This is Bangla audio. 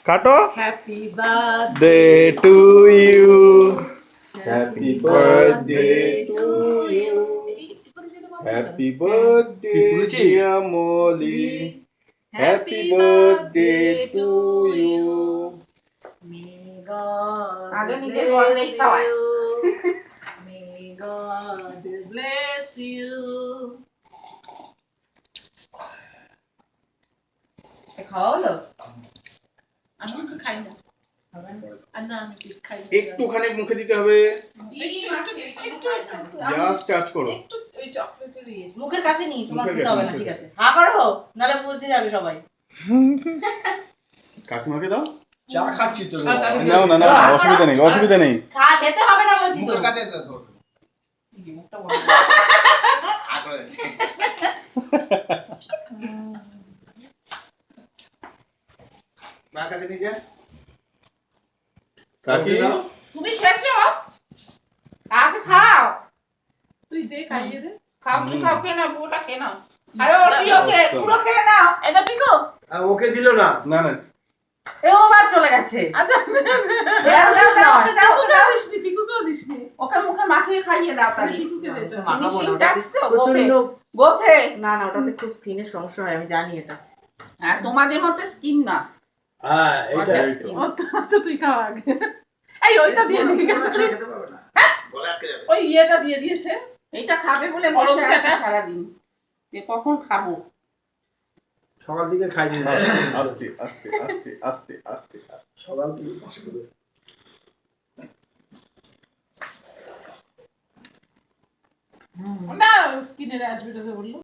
কাটো। Happy birthday Day to you. Happy birthday to you. Happy birthday, dear Molly. Happy birthday to you. May God আগে নিজের bless বললেই খাওয়ায়। you. May God bless you. খাওয়া হলো? আমি তো খাই না। আর না আমি খাই না। একটুখানি মুখে দিতে হবে, একটু জাস্ট টাচ করো। একটু ওই চকলেটের ইয়ে। মুখের কাছে নি, তোমার মুখের খেতে কাছে, হবে না, মুখের ঠিক আছে। হা করো, নাহলে বুঝতে যাবে সবাই। কাকিমাকে দাও। চা খাচ্ছি তো নাও না না, অসুবিধা নেই, অসুবিধা নেই। খেতে হবে না বলছি তো। মুখের কাছে ধর মুখটা বন্ধ। মার কাছে নিয়ে যা। কাকি তুমি খেয়েছো? আগে খাও। তুই দে খাইয়ে দে। খাও, তুমি খাও, খেয়ে নাও, পুরোটা খেয়ে নাও। আরে ওর প্রিয়কে পুরো খেয়ে নাও। এটা পিকো। ওকে দিল না না না, এও আবার চলে গেছে। আচ্ছা দাও, দাও, দাও, দাও, দাও। পিকুকেও দিসনি। ওকে মুখে মাখিয়ে খাইয়ে দাও তাহলে। পিকুকে দে এটা। ফিনিশিং টাচ তো গোফে। গোফে। না না, ওটাতে খুব স্কিনের সমস্যা হয়, আমি জানি এটা। আর তোমাদের মতো স্কিন না। হ্যাঁ এটা আচ্ছা তুই খাওয়া আগে। এই ওইটা দিয়ে দিবি। খেতে পারবে না গলা আটকে যাবে ওই ইয়েটা দিয়ে দিয়েছে। এইটা খাবে বলে বসে গরম আছে চাটা। সারাদিন। যে কখন খাবো। সকাল থেকে খাইনি আস্তে আস্তে আস্তে আস্তে আস্তে আস্তে। সকাল থেকে পাশে করে না স্কিনের আসবে বললো।